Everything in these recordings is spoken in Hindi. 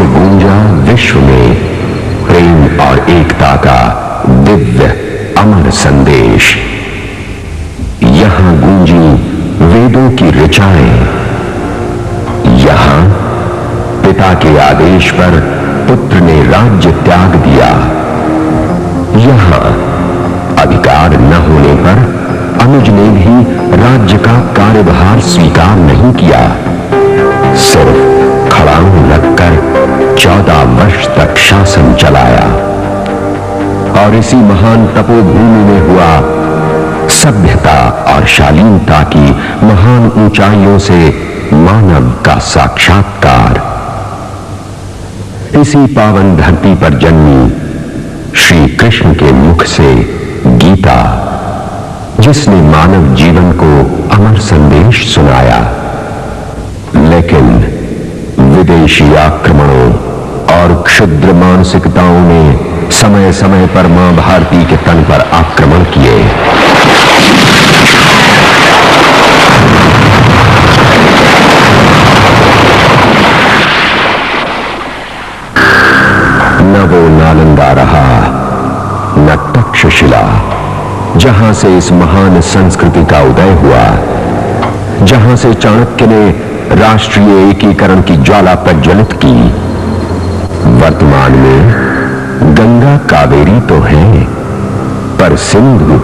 से गूंजा विश्व में प्रेम और एकता का दिव्य अमर संदेश। यहां गूंजी वेदों की ऋचाएं। यहां पिता के आदेश पर पुत्र ने राज्य त्याग दिया। यहां अधिकार न होने पर अनुज ने भी राज्य का कार्यभार स्वीकार नहीं किया। सिर्फ खड़ाऊ रखकर 14 वर्ष तक शासन चलाया। और इसी महान तपोभूमि में हुआ सभ्यता और शालीनता की महान ऊंचाइयों से मानव का साक्षात्कार। इसी पावन धरती पर जन्मी श्री कृष्ण के मुख से गीता, जिसने मानव जीवन को अमर संदेश सुनाया। लेकिन विदेशी आक्रमणों और क्षुद्र मानसिकताओं ने समय समय पर मां भारती के तन पर आक्रमण किए। न वो नालंदा रहा, न तक्षशिला, जहां से इस महान संस्कृति का उदय हुआ, जहां से चाणक्य ने राष्ट्रीय एकीकरण की ज्वाला प्रज्वलित की। वर्तमान में गंगा कावेरी तो है, पर सिंधु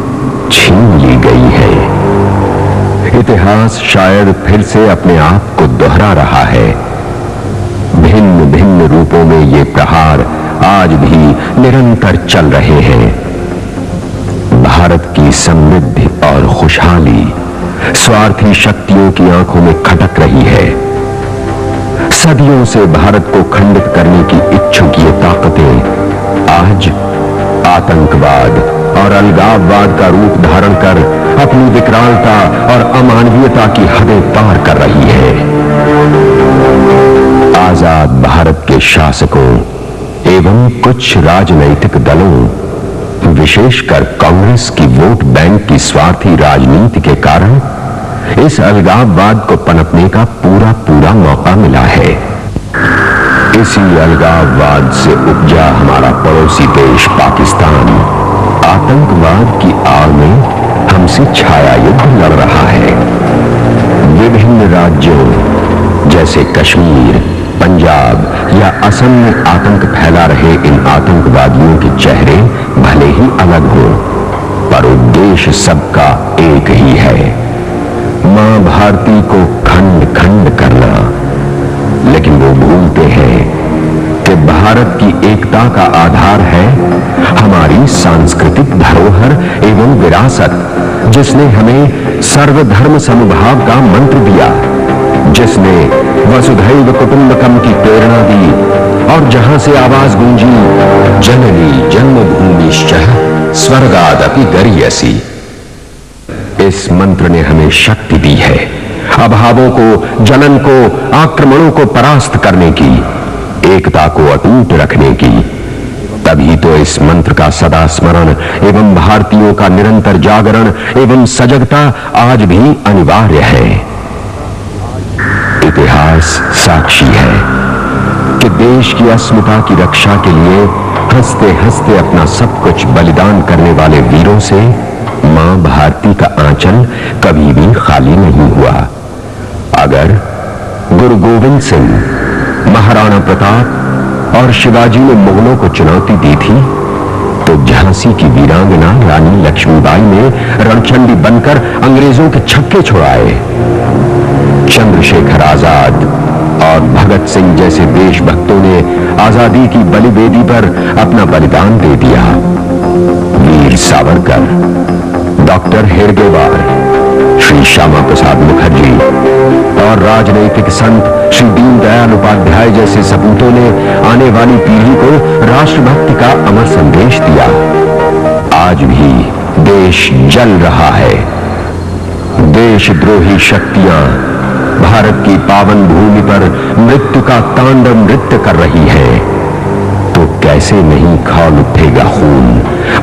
छीन ली गई है। इतिहास शायद फिर से अपने आप को दोहरा रहा है। भिन्न भिन्न रूपों में ये प्रहार आज भी निरंतर चल रहे हैं। भारत की समृद्धि और खुशहाली स्वार्थी शक्तियों की आंखों में खटक रही है। सदियों से भारत को खंडित करने की इच्छुक ये ताकतें आज आतंकवाद और अलगाववाद का रूप धारण कर अपनी विकरालता और अमानवीयता की हदें पार कर रही है। आजाद भारत के शासकों एवं कुछ राजनैतिक दलों, विशेषकर कांग्रेस की वोट बैंक की स्वार्थी राजनीति के कारण इस अलगाववाद को पनपने का पूरा पूरा मौका मिला है। इसी अलगाववाद से उपजा हमारा पड़ोसी देश पाकिस्तान आतंकवाद की आग में हमसे छाया युद्ध लड़ रहा है। विभिन्न राज्यों जैसे कश्मीर, पंजाब या असम में आतंक फैला रहे इन आतंकवादियों के चेहरे भले ही अलग हों, पर उद्देश्य सबका एक ही है, मां भारती को खंड खंड करना। लेकिन वो भूलते हैं कि भारत की एकता का आधार है हमारी सांस्कृतिक धरोहर एवं विरासत, जिसने हमें सर्वधर्म समभाव का मंत्र दिया, जिसने वसुधैव कुटुंबकम की प्रेरणा दी और जहां से आवाज गूंजी, जननी जन्मभूमिश्चः स्वर्गादपि गरीयसी। इस मंत्र ने हमें शक्ति दी है अभावों को, जलन को, आक्रमणों को परास्त करने की, एकता को अटूट रखने की। तभी तो इस मंत्र का सदा स्मरण एवं भारतीयों का निरंतर जागरण एवं सजगता आज भी अनिवार्य है। इतिहास साक्षी है कि देश की अस्मिता की रक्षा के लिए हंसते हंसते अपना सब कुछ बलिदान करने वाले वीरों से मां भारती का आंचल कभी भी खाली नहीं हुआ। अगर गुरु गोविंद सिंह, महाराणा प्रताप और शिवाजी ने मुगलों को चुनौती दी थी, तो झांसी की वीरांगना रानी लक्ष्मीबाई ने रणचंडी बनकर अंग्रेजों के छक्के छुड़ाए। चंद्रशेखर आजाद और भगत सिंह जैसे देशभक्तों ने आजादी की बलिवेदी पर अपना बलिदान दे दिया। वीर सावरकर, डॉक्टर हेडगेवार, श्री श्यामा प्रसाद मुखर्जी और राजनीतिक संत श्री दीनदयाल उपाध्याय जैसे सपूतों ने आने वाली पीढ़ी को राष्ट्रभक्ति का अमर संदेश दिया। आज भी देश जल रहा है। देशद्रोही शक्तियां भारत की पावन भूमि पर मृत्यु का तांडव नृत्य कर रही हैं, तो कैसे नहीं खौल उठेगा खून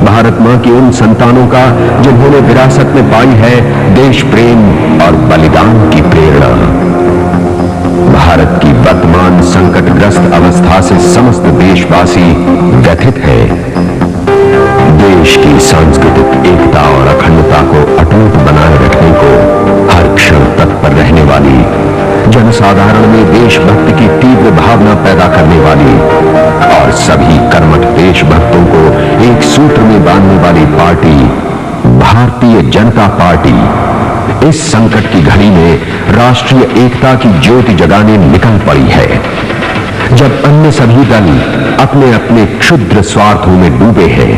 भारत मां की उन संतानों का जिन्होंने विरासत में पाई है देश प्रेम और बलिदान की प्रेरणा। भारत की वर्तमान संकटग्रस्त संकट अवस्था से समस्त देशवासी व्यथित हैं। देश की सांस्कृतिक एकता और अखंडता को अटूट बनाए रखने को हर क्षण तत्पर रहने वाली, जनसाधारण में देशभक्ति की तीव्र भावना पैदा करने वाली और सभी कर्मठ देशभक्तों को एक सूत्र में बांधने वाली पार्टी भारतीय जनता पार्टी इस संकट की घड़ी में राष्ट्रीय एकता की ज्योति जगाने निकल पड़ी है। जब अन्य सभी दल अपने अपने क्षुद्र स्वार्थों में डूबे हैं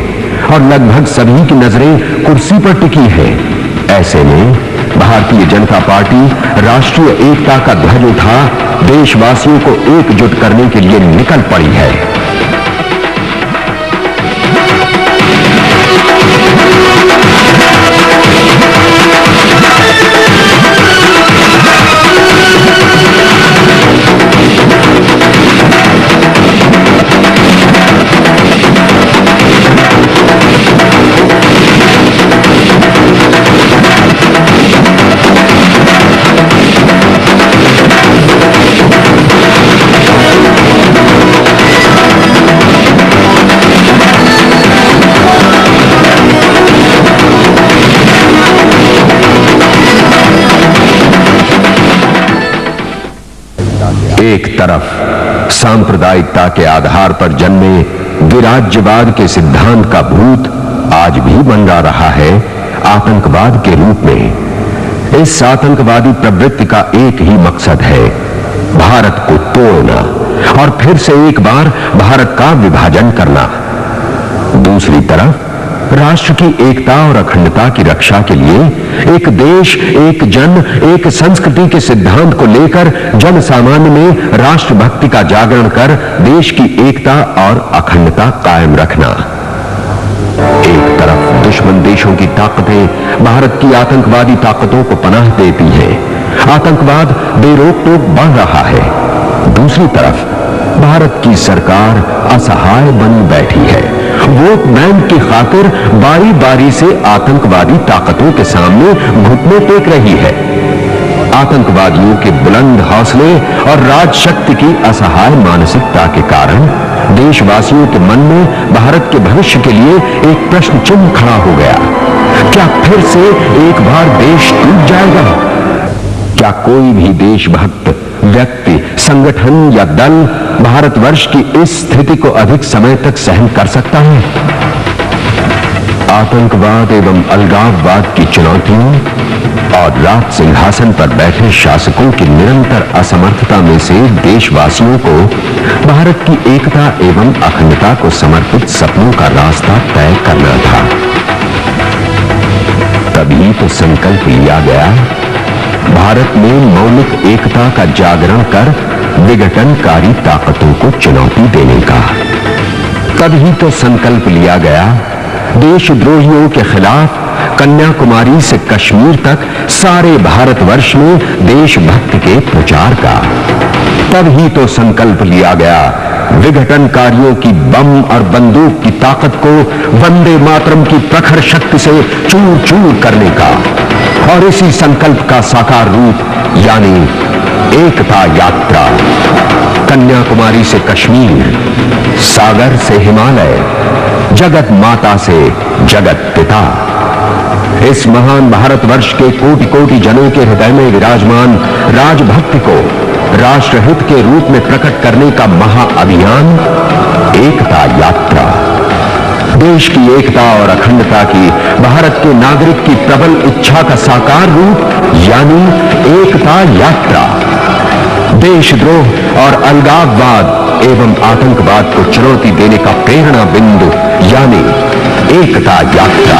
और लगभग सभी की नजरें कुर्सी पर टिकी हैं, ऐसे में भारतीय जनता पार्टी राष्ट्रीय एकता का ध्वज उठा देशवासियों को एकजुट करने के लिए निकल पड़ी है। एक तरफ सांप्रदायिकता के आधार पर जन्मे विराज्यवाद के सिद्धांत का भूत आज भी मंडरा रहा है आतंकवाद के रूप में। इस आतंकवादी प्रवृत्ति का एक ही मकसद है, भारत को तोड़ना और फिर से एक बार भारत का विभाजन करना। दूसरी तरफ राष्ट्र की एकता और अखंडता की रक्षा के लिए एक देश, एक जन, एक संस्कृति के सिद्धांत को लेकर जन सामान्य में राष्ट्रभक्ति का जागरण कर देश की एकता और अखंडता कायम रखना। एक तरफ दुश्मन देशों की ताकतें भारत की आतंकवादी ताकतों को पनाह देती हैं, आतंकवाद बेरोक टोक बढ़ रहा है। दूसरी तरफ भारत की सरकार असहाय बनी बैठी है, वोट बैंक की खातिर बारी बारी से आतंकवादी ताकतों के सामने घुटने टेक रही है। आतंकवादियों के बुलंद हौसले और राजशक्ति की असहाय मानसिकता के कारण देशवासियों के मन में भारत के भविष्य के लिए एक प्रश्न चिन्ह खड़ा हो गया। क्या फिर से एक बार देश टूट जाएगा? क्या कोई भी देशभक्त व्यक्ति, संगठन या दल भारतवर्ष की इस स्थिति को अधिक समय तक सहन कर सकता है? आतंकवाद एवं अलगाववाद की चुनौतियों और राज सिंहासन पर बैठे शासकों की निरंतर असमर्थता में से देशवासियों को भारत की एकता एवं अखंडता को समर्पित सपनों का रास्ता तय करना था। तभी तो संकल्प लिया गया भारत में मौलिक एकता का जागरण कर विघटनकारी ताकतों को चुनौती देने का। तभी तो संकल्प लिया गया देशद्रोहियों के खिलाफ कन्याकुमारी से कश्मीर तक सारे भारतवर्ष में देशभक्ति के प्रचार का। तभी तो संकल्प लिया गया विघटनकारियों की बम और बंदूक की ताकत को वंदे मातरम की प्रखर शक्ति से चूर चूर करने का। और इसी संकल्प का साकार रूप यानी एकता यात्रा, कन्याकुमारी से कश्मीर, सागर से हिमालय, जगत माता से जगत पिता, इस महान भारतवर्ष के कोटि कोटि जनों के हृदय में विराजमान राजभक्ति को राष्ट्रहित के रूप में प्रकट करने का महाअभियान एकता यात्रा। देश की एकता और अखंडता की भारत के नागरिक की प्रबल इच्छा का साकार रूप यानी एकता यात्रा। देशद्रोह और अलगाववाद एवं आतंकवाद को चुनौती देने का प्रेरणा बिंदु यानी एकता यात्रा।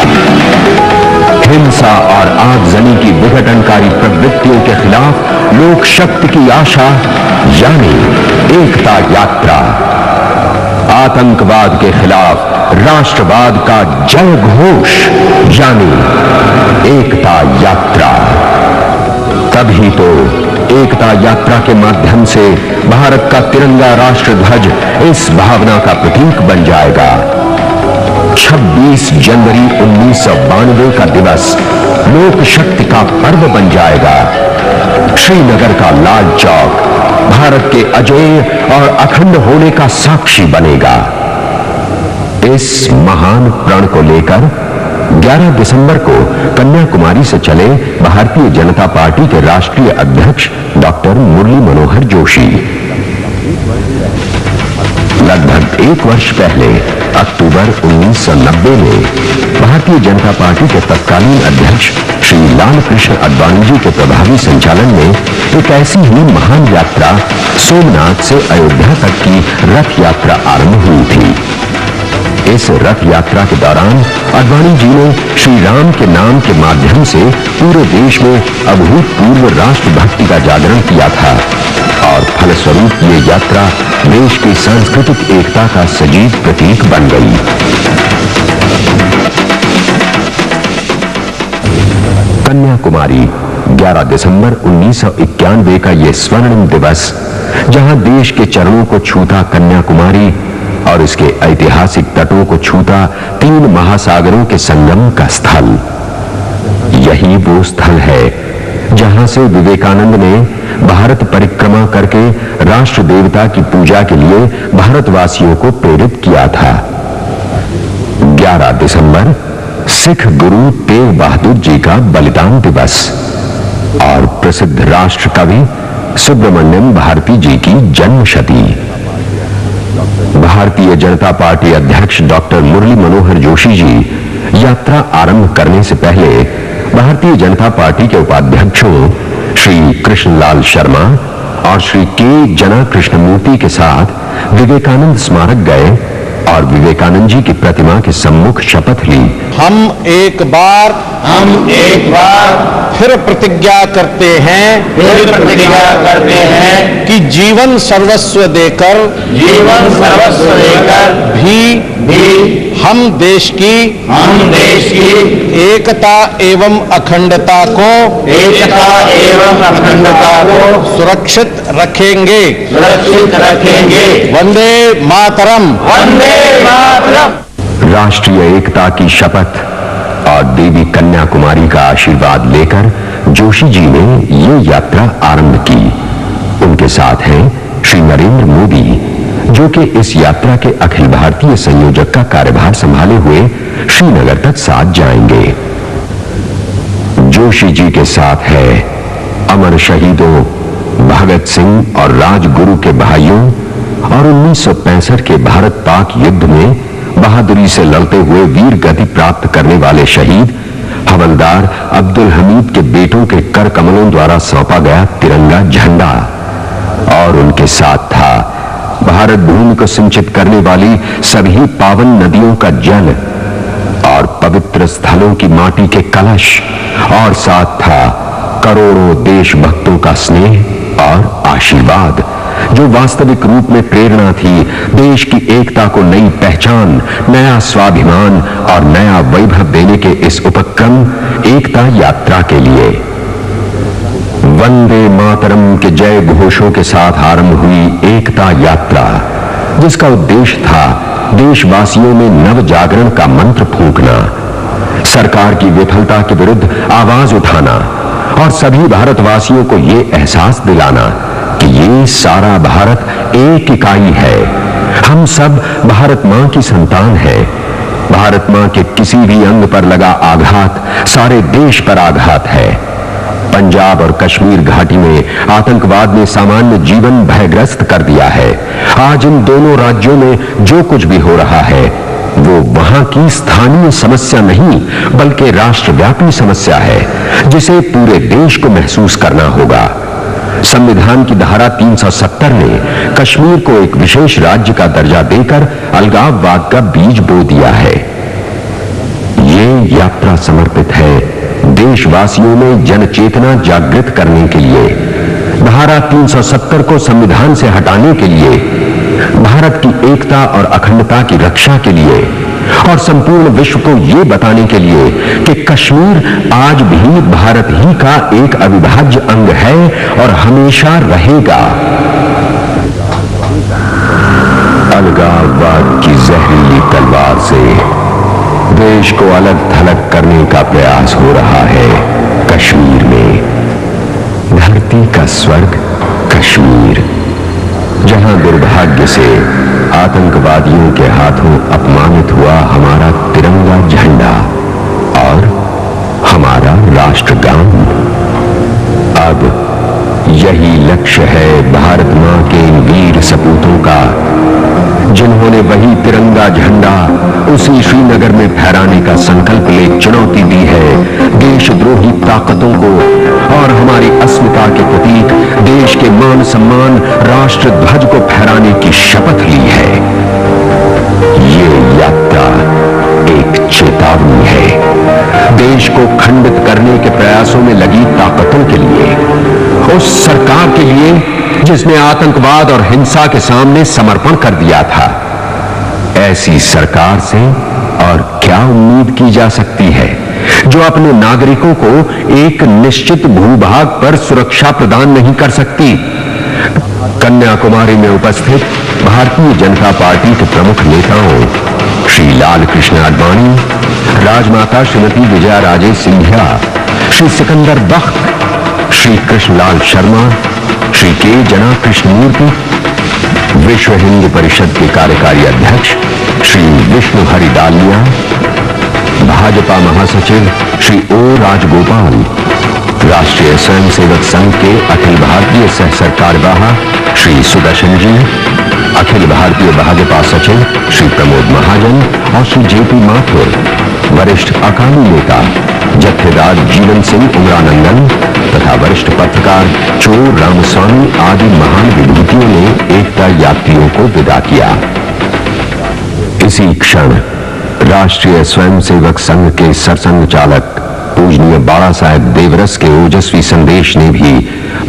हिंसा और आगजनी की विघटनकारी प्रवृत्तियों के खिलाफ लोक शक्ति की आशा यानी एकता यात्रा। आतंकवाद के खिलाफ राष्ट्रवाद का जय घोष यानी एकता यात्रा। तभी तो एकता यात्रा के माध्यम से भारत का तिरंगा राष्ट्र ध्वज इस भावना का प्रतीक बन जाएगा। 26 जनवरी 1992 का दिवस लोक शक्ति का पर्व बन जाएगा। श्रीनगर का लाल चौक भारत के अजेय और अखंड होने का साक्षी बनेगा। इस महान प्रण को लेकर 11 दिसंबर को कन्याकुमारी से चले भारतीय जनता पार्टी के राष्ट्रीय अध्यक्ष डॉक्टर मुरली मनोहर जोशी। लगभग 1 वर्ष पहले अक्टूबर 1990 में भारतीय जनता पार्टी के तत्कालीन अध्यक्ष श्री लालकृष्ण आडवाणी जी के प्रभावी संचालन में एक ऐसी ही महान यात्रा सोमनाथ से अयोध्या तक की रथ यात्रा आरंभ हुई थी। इस रथ यात्रा के दौरान आडवाणी जी ने श्री राम के नाम के माध्यम से पूरे देश में अभूतपूर्व राष्ट्रभक्ति का जागरण किया था और फलस्वरूप ये यात्रा देश की सांस्कृतिक एकता का सजीव प्रतीक बन गई। कन्याकुमारी 11 दिसंबर 1991 का ये स्वर्णिम दिवस, जहां देश के चरणों को छूता कन्याकुमारी और इसके ऐतिहासिक तटों को छूता 3 महासागरों के संगम का स्थल, यही वो स्थल है जहां से विवेकानंद ने भारत परिक्रमा करके राष्ट्र देवता की पूजा के लिए भारतवासियों को प्रेरित किया था। 11 दिसंबर सिख गुरु तेग बहादुर जी का बलिदान दिवस और प्रसिद्ध राष्ट्र कवि सुब्रमण्यम भारती जी की जन्मशती। भारतीय जनता पार्टी अध्यक्ष डॉक्टर मुरली मनोहर जोशी जी यात्रा आरंभ करने से पहले भारतीय जनता पार्टी के उपाध्यक्षों श्री कृष्णलाल शर्मा और श्री के जना कृष्णमूर्ति के साथ विवेकानंद स्मारक गए और विवेकानंद जी की प्रतिमा के सम्मुख शपथ ली। हम एक बार फिर प्रतिज्ञा करते हैं कि जीवन सर्वस्व देकर भी हम देश की एकता एवं अखंडता को सुरक्षित रखेंगे। वंदे मातरम। राष्ट्रीय एकता की शपथ और देवी कन्याकुमारी का आशीर्वाद लेकर जोशी जी ने ये यात्रा आरंभ की। उनके साथ हैं श्री नरेंद्र मोदी, जो कि इस यात्रा के अखिल भारतीय संयोजक का कार्यभार संभाले हुए श्रीनगर तक साथ जाएंगे। जोशी जी के साथ है अमर शहीदों भगत सिंह और राजगुरु के भाइयों और 1965 के भारत पाक युद्ध में बहादुरी से लड़ते हुए वीर गति प्राप्त करने वाले शहीद हवलदार अब्दुल हमीद के बेटों के कर कमलों द्वारा सौंपा गया तिरंगा झंडा, और उनके साथ था भारत भूमि को सिंचित करने वाली सभी पावन नदियों का जल और पवित्र स्थलों की माटी के कलश, और साथ था करोड़ों देशभक्तों का स्नेह और आशीर्वाद, जो वास्तविक रूप में प्रेरणा थी देश की एकता को नई पहचान, नया स्वाभिमान और नया वैभव देने के इस उपक्रम एकता यात्रा के लिए। वंदे मातरम के जय घोषों के साथ आरंभ हुई एकता यात्रा, जिसका उद्देश्य था देशवासियों में नव जागरण का मंत्र फूंकना, सरकार की विफलता के विरुद्ध आवाज उठाना और सभी भारतवासियों को यह एहसास दिलाना कि ये सारा भारत एक इकाई है। हम सब भारत मां की संतान हैं। भारत मां के किसी भी अंग पर लगा आघात सारे देश पर आघात है। पंजाब और कश्मीर घाटी में आतंकवाद ने सामान्य जीवन भयग्रस्त कर दिया है। आज इन दोनों राज्यों में जो कुछ भी हो रहा है वो वहां की स्थानीय समस्या नहीं बल्कि राष्ट्रव्यापी समस्या है, जिसे पूरे देश को महसूस करना होगा। संविधान की धारा 370 ने कश्मीर को एक विशेष राज्य का दर्जा देकर अलगाववाद का बीज बो दिया है। ये यात्रा समर्पित है देशवासियों में जनचेतना जागृत करने के लिए, धारा 370 को संविधान से हटाने के लिए, भारत की एकता और अखंडता की रक्षा के लिए और संपूर्ण विश्व को यह बताने के लिए कि कश्मीर आज भी भारत ही का एक अविभाज्य अंग है और हमेशा रहेगा। अलगाववाद की जहरीली तलवार से देश को अलग थलग करने का प्रयास हो रहा है। कश्मीर में धरती का स्वर्ग कश्मीर, जहां दुर्भाग्य से आतंकवादियों के हाथों अपमानित हुआ हमारा तिरंगा झंडा और हमारा राष्ट्रगान। अब यही लक्ष्य है भारत मां के इन वीर सपूतों का, जिन्होंने वही तिरंगा झंडा उसी श्रीनगर में फहराने का संकल्प ले चुनौती दी है देशद्रोही ताकतों को और हमारी अस्मिता के प्रतीक देश के मान सम्मान राष्ट्र ध्वज को फहराने की शपथ ली है। ये यात्रा एक चेतावनी है देश को खंडित करने के प्रयासों में लगी ताकतों के लिए, उस सरकार के लिए जिसने आतंकवाद और हिंसा के सामने समर्पण कर दिया था। ऐसी सरकार से और क्या उम्मीद की जा सकती है जो अपने नागरिकों को एक निश्चित भूभाग पर सुरक्षा प्रदान नहीं कर सकती। कन्याकुमारी में उपस्थित भारतीय जनता पार्टी के प्रमुख नेताओं श्री लाल कृष्ण आडवाणी, राजमाता श्रीमती विजया राजे सिंधिया, श्री सिकंदर बख्त, श्री कृष्णलाल शर्मा, श्री के जना कृष्णमूर्ति, विश्व हिंदू परिषद के कार्यकारी अध्यक्ष श्री विष्णु हरि डालिया, भाजपा महासचिव श्री ओ राजगोपाल, राष्ट्रीय स्वयंसेवक संघ के अखिल भारतीय सह सरकारवाह श्री सुदर्शन जी, अखिल भारतीय भाजपा सचिव श्री प्रमोद महाजन और श्री जेपी माथुर, वरिष्ठ अकाली नेता जत्थेदार जीवन सिंह उमरानंदन तथा वरिष्ठ पत्रकार चोर रामस्वामी आदि महान विभूतियों ने एकता यात्रियों को विदा किया। इसी क्षण राष्ट्रीय स्वयंसेवक संघ के सरसंघ चालक पूजनीय बाला साहेब देवरस के ओजस्वी संदेश ने भी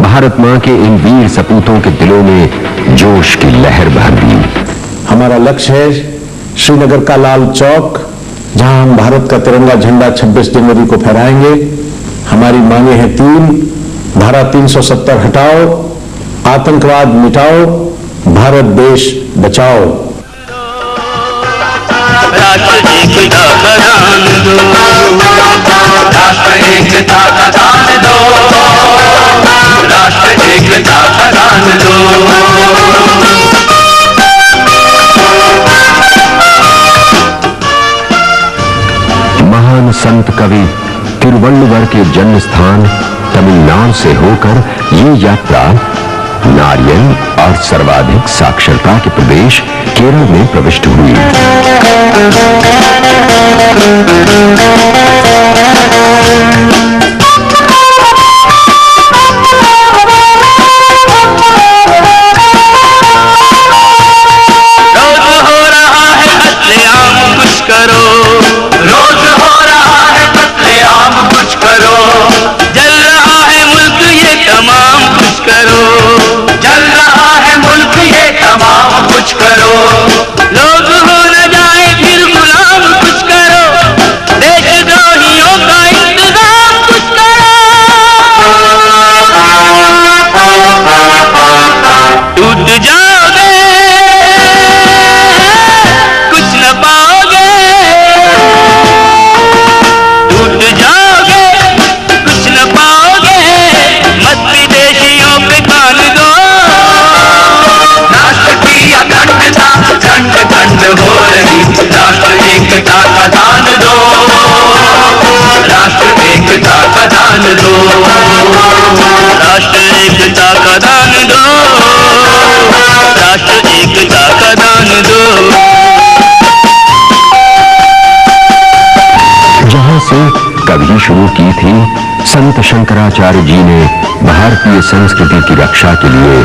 भारत मां के इन वीर सपूतों के दिलों में जोश की लहर भर दी। हमारा लक्ष्य है श्रीनगर का लाल चौक, जहां हम भारत का तिरंगा झंडा 26 जनवरी को फहराएंगे। हमारी मांगे हैं 3: धारा 370 हटाओ, आतंकवाद मिटाओ, भारत देश बचाओ। राष्ट्र एकता का दान दो, राष्ट्र एकता का दान दो, राष्ट्र एकता का दान दो। महान संत कवि तिरुवल्लुवर के जन्म स्थान तमिलनाडु से होकर ये यात्रा नारियल और सर्वाधिक साक्षरता के प्रदेश केरल में प्रविष्ट हुई। कभी शुरू की थी संत शंकराचार्य जी ने भारतीय संस्कृति की रक्षा के लिए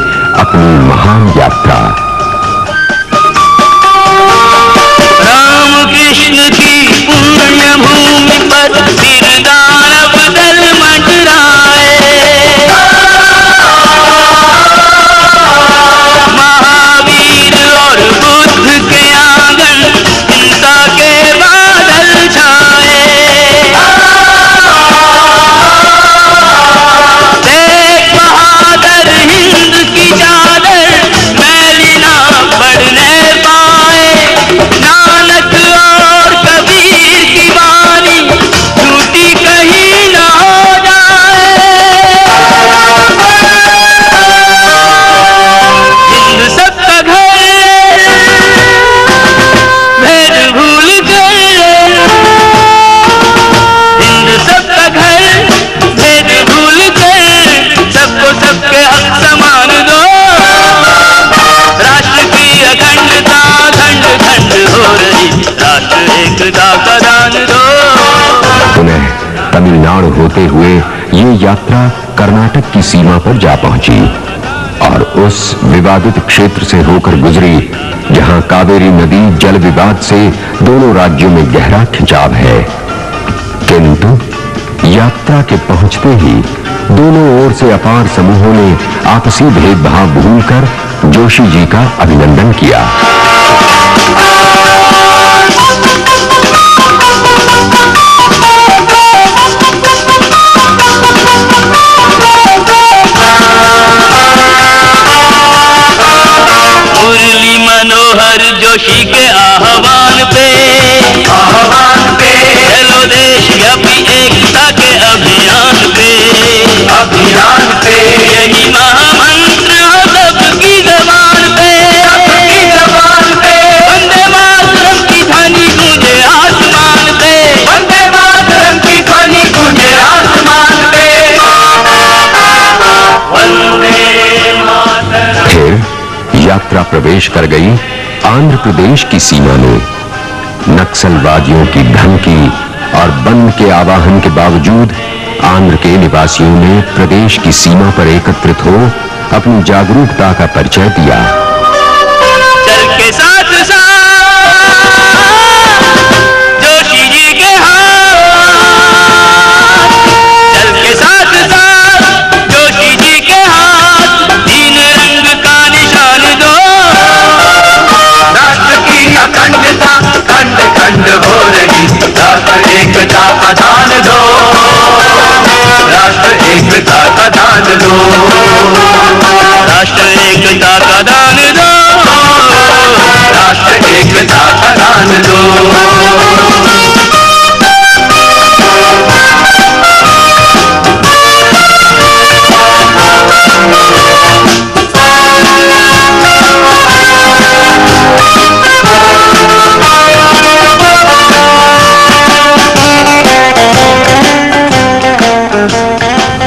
अपनी महान यात्रा। राम कृष्ण की पुण्य भूमि पर फिर दानव दल मंडराए, महावीर और बुद्ध के आंगन हिंसा के बादल छाए। देख बहादुर हिंद की चादर मैली ना पड़ने पाए, नानक और कबीर की वाणी झूठी कर क्षण होते हुए ये यात्रा कर्नाटक की सीमा पर जा पहुंची और उस विवादित क्षेत्र से होकर गुजरी जहां कावेरी नदी जल विवाद से दोनों राज्यों में गहरा खिंचाव है। किंतु यात्रा के पहुंचते ही दोनों ओर से अपार समूहों ने आपसी भेदभाव भूलकर जोशी जी का अभिनंदन किया। मुरली मनोहर जोशी के आह्वान पे चलो देशव्यापी एकता के अभियान पे यही महामंत्र हो सबकी जबान पे वंदे मातरम की ध्वनि गूंजे आसमान पे वंदे मातरम। फिर यात्रा प्रवेश कर गई आंध्र प्रदेश की सीमा में। नक्सलवादियों की धमकी और बंद के आवाहन के बावजूद आंध्र के निवासियों ने प्रदेश की सीमा पर एकत्रित हो अपनी जागरूकता का परिचय दिया। चल के साथ जोशी जी के हाथ, चल के साथ जोशी जी के हाथ, तीन रंग का निशान दो। राष्ट्र की अखंडता खंड खंड हो रही, राष्ट्र एकता का दान दो, राष्ट्र एकता का दान दो, राष्ट्र एकता का दान दो, राष्ट्र एकता का दान दो।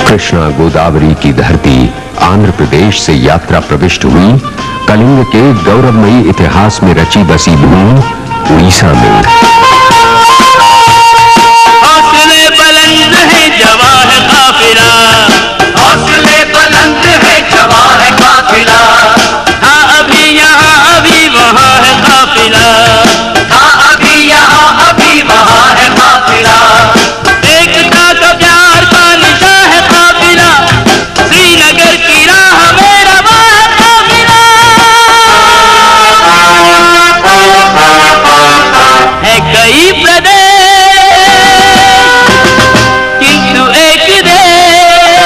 कृष्णा गोदावरी की धरती आंध्र प्रदेश से यात्रा प्रविष्ट हुई कलिंग के गौरवमयी इतिहास में रची बसी भूमि उड़ीसा में। हौसले बुलंद है जवां है काफिला, हौसले बुलंद है जवां है काफिला, हाँ अभी यहाँ अभी वहाँ है काफिला, हाँ अभी यहाँ अभी वहाँ है काफिला। एकता का प्यार का निशा है काफिला, श्रीनगर की राह में रवा है काफिला। है कई प्रदेश किंतु एक देश,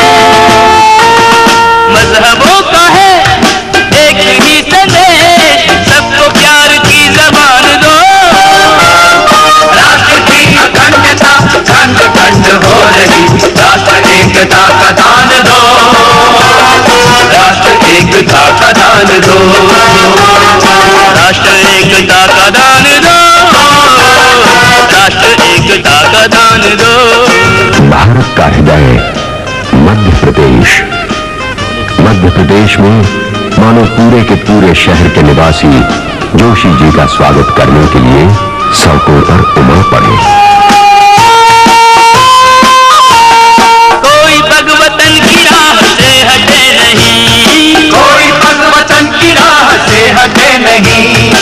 मजहबों का है एक ही संदेश, सबको प्यार की जबान दो। राष्ट्र की अखंडता खंड खंड हो रही, राष्ट्र एकता का दान दो, राष्ट्र एकता का दान दो, राष्ट्र एकता का दान दो, राष्ट्र एकता का दान दो। भारत का हृदय मध्य प्रदेश। मध्य प्रदेश में मानो पूरे के पूरे शहर के निवासी जोशी जी का स्वागत करने के लिए सड़कों पर उमड़ पड़े। कोई भगवतन की राह से हटे नहीं, कोई भगवतन की राह से हटे नहीं,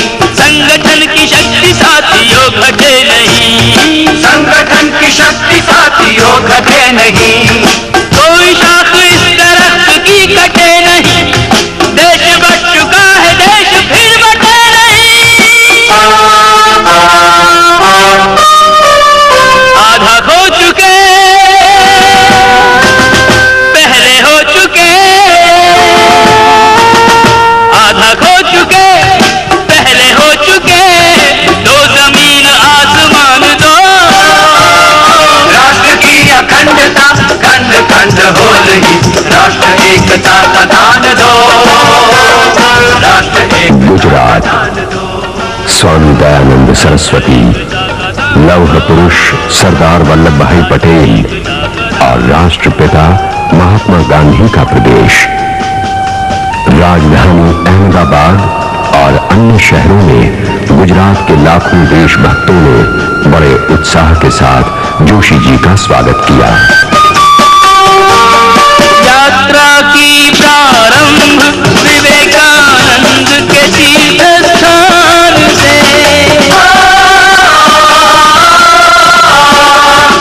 संगठन की शक्ति साथियों घटे नहीं, संगठन की शक्ति साथियों घटे नहीं, कोई शाख इस दरख्त की कटे नहीं, देश बच चुका है देश फिर बटे नहीं। आधा खो चुके पहले हो चुके, आधा खो चुके पहले हो चुके, दो जमीन आसमान दो। राष्ट्र की अखंडता खंड खंड हो रही, राष्ट्र एकता का दान दो, राष्ट्र एकता गुजरात, का दान दो। स्वामी दयानंद सरस्वती, लौह पुरुष सरदार वल्लभ भाई पटेल और राष्ट्रपिता महात्मा गांधी का प्रदेश। राजधानी अहमदाबाद और अन्य शहरों में गुजरात के लाखों देशभक्तों ने बड़े उत्साह के साथ जोशी जी का स्वागत किया। यात्रा की प्रारंभ विवेकानंद के तीर्थ स्थान से,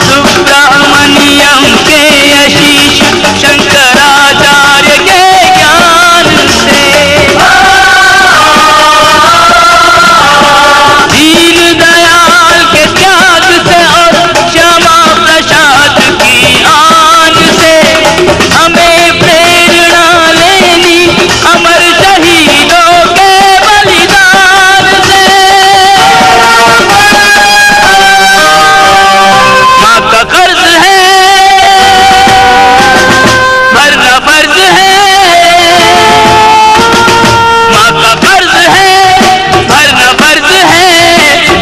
सुब्रमण्यम के आशीष शंकराचार्य के ज्ञान से, दीन दयाल के त्याग से और श्यामा प्रसाद की आन से हमें प्रेरणा लेनी अमर शहीदों के बलिदान से। माँ का कर्ज है भरना फर्ज है, माँ का कर्ज है भरना फर्ज है,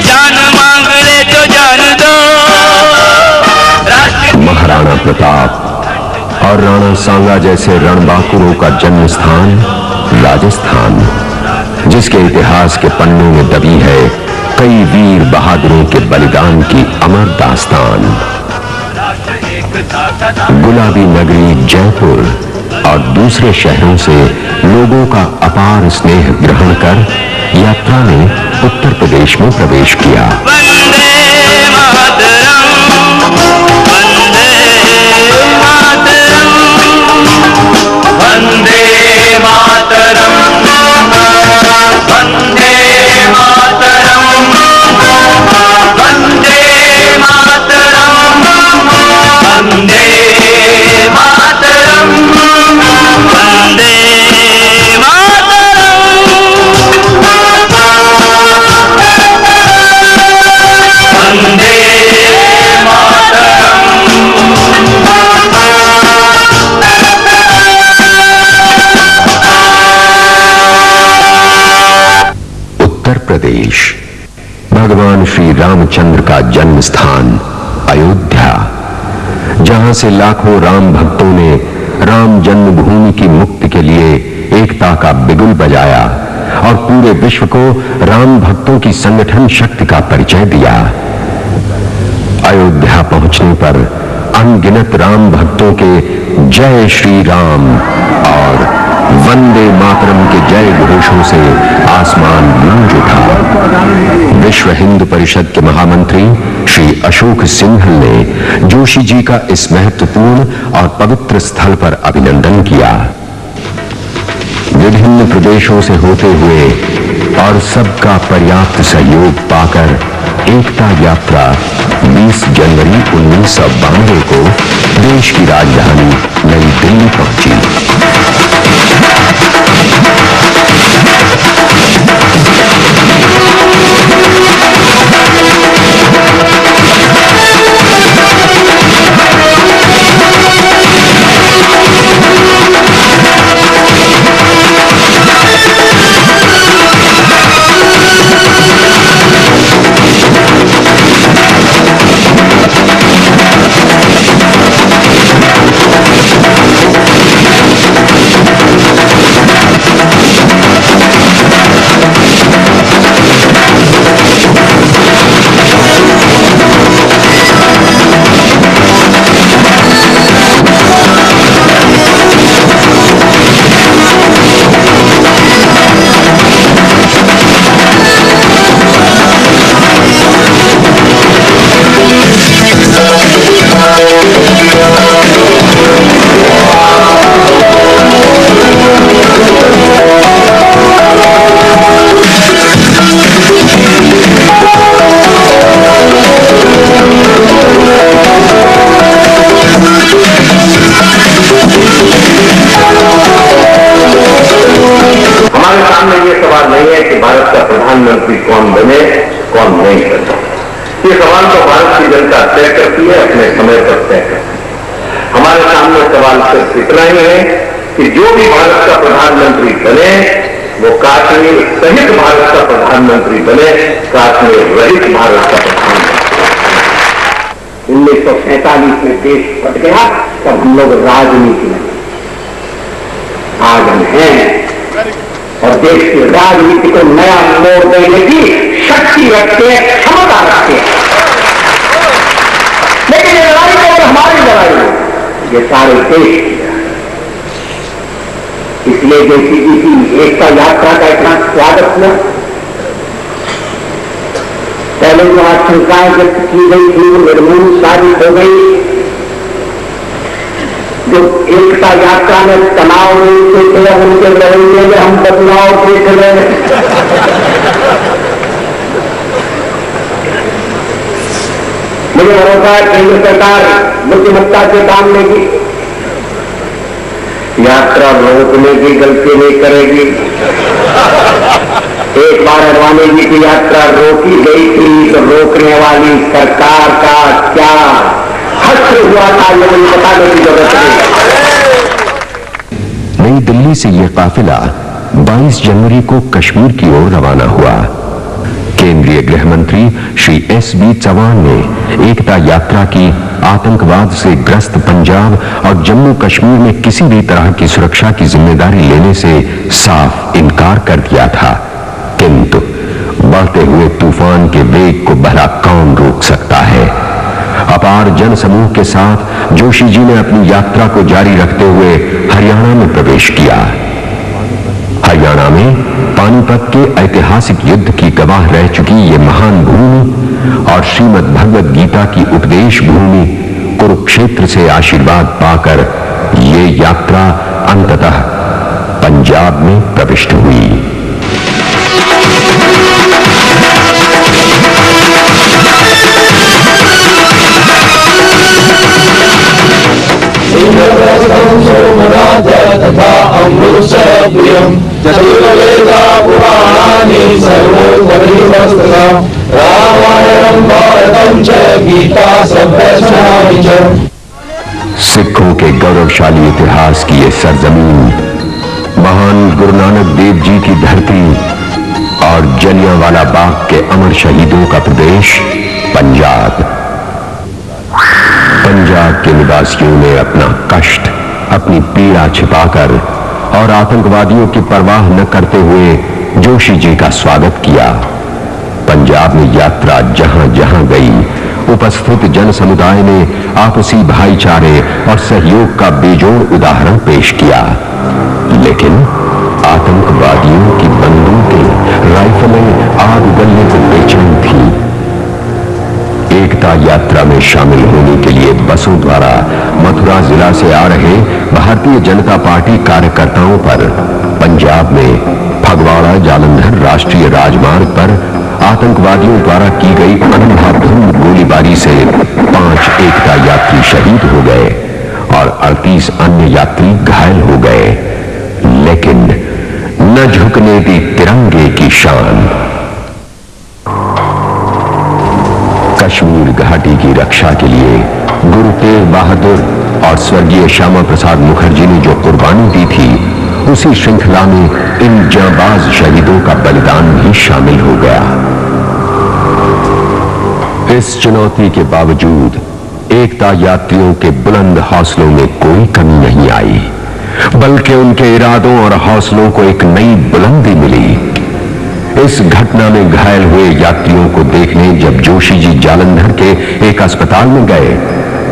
जान मांग ले तो जान दो। राष्ट्र महाराणा प्रताप और राणा सांगा जैसे रणबांकुरों का जन्म स्थान राजस्थान, जिसके इतिहास के पन्नों में दबी है कई वीर बहादुरों के बलिदान की अमर दास्तान। गुलाबी नगरी जयपुर और दूसरे शहरों से लोगों का अपार स्नेह ग्रहण कर यात्रा ने उत्तर प्रदेश में प्रवेश किया। वंदे मातरम, वंदे मातरम, वंदे मातरम, वंदे मातरम, वंदे मातरम, वंदे मातरम, वंदे उत्तर प्रदेश भगवान श्री रामचंद्र का जन्म स्थान अयोध्या, जहां से लाखों राम भक्तों ने राम जन्मभूमि की मुक्ति के लिए एकता का बिगुल बजाया और पूरे विश्व को राम भक्तों की संगठन शक्ति का परिचय दिया। अयोध्या पहुंचने पर अनगिनत राम भक्तों के जय श्री राम और वंदे मातरम के जय घोषों से आसमान गूंज उठा। विश्व हिंदू परिषद के महामंत्री श्री अशोक सिंघल ने जोशी जी का इस महत्वपूर्ण और पवित्र स्थल पर अभिनंदन किया। विभिन्न प्रदेशों से होते हुए और सबका पर्याप्त सहयोग पाकर एकता यात्रा 20 जनवरी 1992 को देश की राजधानी नई दिल्ली पहुंची। प्रधानमंत्री कौन बने कौन नहीं बने, ये सवाल तो भारत की जनता तय करती है, अपने समय पर तय करती है। हमारे सामने सवाल सिर्फ इतना ही है कि जो भी भारत का प्रधानमंत्री बने वो काश्मीर सहित भारत का प्रधानमंत्री बने, काश्मीर रहित भारत का प्रधानमंत्री। 1947 में देश पट गया तब हम लोग राजनीति में, आज हम हैं और देश की राजनीति को नया मोड़ देने की शक्ति रखते हैं, क्षमता रखते हैं। हमारी लड़ाई है, ये सारे देश की लड़ाई। इसलिए जैसी की एकता यात्रा का इतना स्वागत हुआ, पहले जो आशंकाएं व्यक्त की गई थी वो निर्मूल साबित हो गई। जो एकता यात्रा में तनाव नहीं थे, उनके रवैये में हम बदलाव देख रहे हैं। मुझे भरोसा है केंद्र सरकार बुद्धिमत्ता से काम लेगी, यात्रा रोकने की गलती नहीं करेगी। एक बार अडवाणी जी की यात्रा रोकी गई थी तो रोकने वाली सरकार का क्या हश्र हुआ था ये मुझे बताने की जरूरत नहीं। नई दिल्ली से यह काफिला 22 जनवरी को कश्मीर की ओर रवाना हुआ। केंद्रीय गृह मंत्री श्री S.B. चौहान ने एकता यात्रा की आतंकवाद से ग्रस्त पंजाब और जम्मू कश्मीर में किसी भी तरह की सुरक्षा की जिम्मेदारी लेने से साफ इनकार कर दिया था। किंतु बढ़ते हुए तूफान के वेग को भला कौन रोक सकता है। अपार जन समूह के साथ जोशी जी ने अपनी यात्रा को जारी रखते हुए हरियाणा में प्रवेश किया। हरियाणा में पानीपत के ऐतिहासिक युद्ध की गवाह रह चुकी ये महान भूमि और श्रीमद् भगवद गीता की उपदेश भूमि कुरुक्षेत्र से आशीर्वाद पाकर ये यात्रा अंततः पंजाब में प्रविष्ट हुई। तथा अमृतप्रियम चतुर्वेदा पुराणानि सर्वोपनिषदः रामायणं भारतं च गीता सप्तशतानि च। सिखों के गौरवशाली इतिहास की ये सरजमीन, महान गुरु नानक देव जी की धरती और जलियांवाला बाग के अमर शहीदों का प्रदेश पंजाब। पंजाब के निवासियों ने अपना कष्ट, अपनी पीड़ा छिपाकर और आतंकवादियों की परवाह न करते हुए जोशी जी का स्वागत किया। पंजाब में यात्रा जहां जहां गई, उपस्थित जन समुदाय ने आपसी भाईचारे और सहयोग का बेजोड़ उदाहरण पेश किया। लेकिन आतंकवादियों की बंदूकें, राइफलें आग उगलने को बेचैन थी। एकता यात्रा में शामिल होने के लिए बसों द्वारा मथुरा जिला से आ रहे भारतीय जनता पार्टी कार्यकर्ताओं पर पंजाब में फगवाड़ा जालंधर राष्ट्रीय राजमार्ग पर आतंकवादियों द्वारा की गई अंधाधुंध गोलीबारी से 5 एकता यात्री शहीद हो गए और 38 अन्य यात्री घायल हो गए। लेकिन न झुकने दी तिरंगे की शान। कश्मीर घाटी की रक्षा के लिए गुरु तेग बहादुर और स्वर्गीय श्यामा प्रसाद मुखर्जी ने जो कुर्बानी दी थी, उसी श्रृंखला में इन जांबाज शहीदों का बलिदान भी शामिल हो गया। इस चुनौती के बावजूद एकता यात्रियों के बुलंद हौसलों में कोई कमी नहीं आई, बल्कि उनके इरादों और हौसलों को एक नई बुलंदी मिली। इस घटना में घायल हुए यात्रियों को देखने जब जोशी जी जालंधर के एक अस्पताल में गए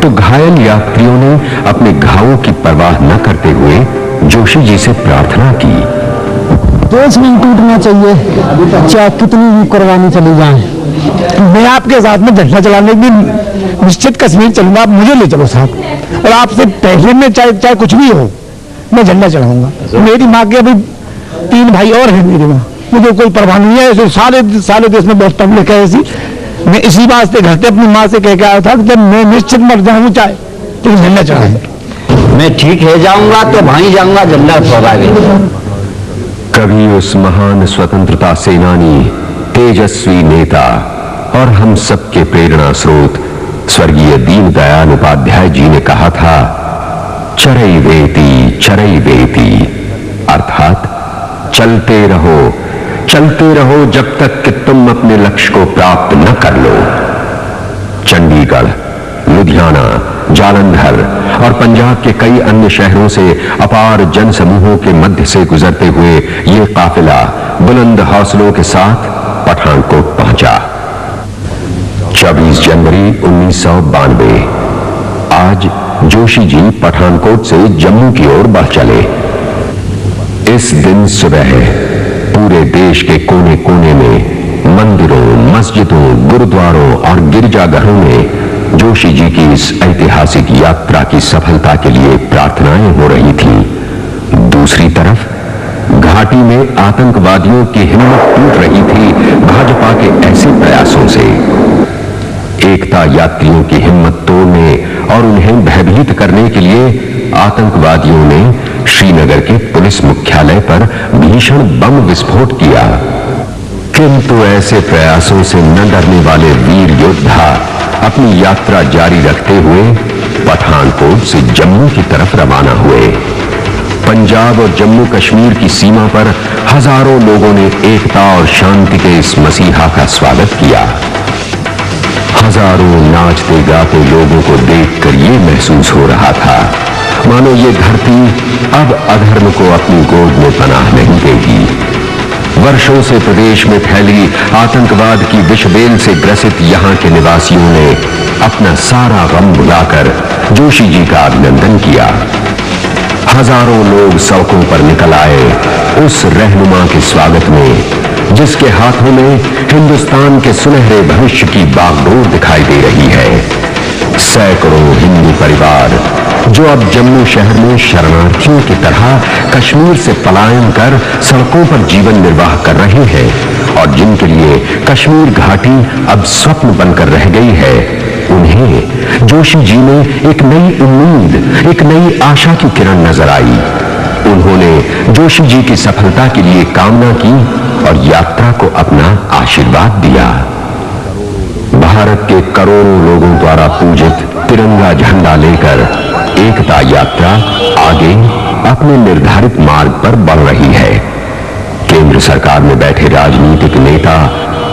तो घायल यात्रियों ने अपने घावों की परवाह न करते हुए जोशी जी से प्रार्थना की। देश नहीं टूटना चाहिए, चाहे कितनी भी कुर्बानी चली जाए। मैं आपके साथ में झंडा चलाने की निश्चित कश्मीर चलूंगा, आप मुझे ले चलो साथ, और आपसे पहले में चाहे कुछ भी हो मैं झंडा चलाऊंगा। मेरी माँ के अभी 3 भाई और हैं मेरी माँ, मुझे कोई परवाह नहीं है। ऐसे सारे देश में बहुत पब्लिक है ऐसी। मैं इसी बात से घर से अपनी माँ से कह के आया था कि जब मैं निश्चित मर जाऊँ चाहे तो झंडा चढ़ाऊंगा। मैं ठीक है जाऊंगा तो वहीं जाऊंगा झंडा फहराएंगे। कभी उस महान स्वतंत्रता सेनानी, तेजस्वी नेता और हम सबके प्रेरणा स्रोत स्वर्गीय दीनदयाल उपाध्याय जी ने कहा था, चरैवेति चरैवेति, अर्थात चलते रहो जब तक कि तुम अपने लक्ष्य को प्राप्त न कर लो। चंडीगढ़, लुधियाना, जालंधर और पंजाब के कई अन्य शहरों से अपार जन समूहों के मध्य से गुजरते हुए ये काफिला बुलंद हौसलों के साथ पठानकोट पहुंचा। 24 जनवरी 1992 आज जोशी जी पठानकोट से जम्मू की ओर बढ़ चले। इस दिन सुबह पूरे देश के कोने कोने में मंदिरों, मस्जिदों, गुरुद्वारों और गिरजाघरों में जोशी जी की इस ऐतिहासिक यात्रा की सफलता के लिए प्रार्थनाएं हो रही थीं। दूसरी तरफ घाटी में आतंकवादियों की हिम्मत टूट रही थी भाजपा के ऐसे प्रयासों से। एकता यात्रियों की हिम्मत तोड़ने और उन्हें भयभीत करने के लिए आतंकवादियों ने श्रीनगर के पुलिस मुख्यालय पर भीषण बम विस्फोट किया। किंतु ऐसे प्रयासों से न डरने वाले वीर योद्धा अपनी यात्रा जारी रखते हुए पठानकोट से जम्मू की तरफ रवाना हुए। पंजाब और जम्मू कश्मीर की सीमा पर हजारों लोगों ने एकता और शांति के इस मसीहा का स्वागत किया। हजारों नाचते गाते लोगों को देखकर यह महसूस हो रहा था मानो ये धरती अब अधर्म को अपनी गोद में पनाह नहीं देगी। वर्षों से प्रदेश में फैली आतंकवाद की विषबेल से ग्रसित यहां के निवासियों ने अपना सारा गम भुलाकर जोशी जी का अभिनंदन किया। हजारों लोग सड़कों पर निकल आए उस रहनुमा के स्वागत में जिसके हाथों में हिंदुस्तान के सुनहरे भविष्य की बागडोर दिखाई दे रही है। सैकड़ों हिंदू परिवार जो अब जम्मू शहर में शरणार्थियों की तरह कश्मीर से पलायन कर सड़कों पर जीवन निर्वाह कर रहे हैं और जिनके लिए कश्मीर घाटी अब स्वप्न बनकर रह गई है, उन्हें जोशी जी में एक नई उम्मीद, एक नई आशा की किरण नजर आई। उन्होंने जोशी जी की सफलता के लिए कामना की और यात्रा को अपना आशीर्वाद दिया। भारत के करोड़ों लोगों द्वारा पूजित तिरंगा झंडा लेकर एकता यात्रा आगे अपने निर्धारित मार्ग पर बढ़ रही है। केंद्र सरकार में बैठे राजनीतिक नेता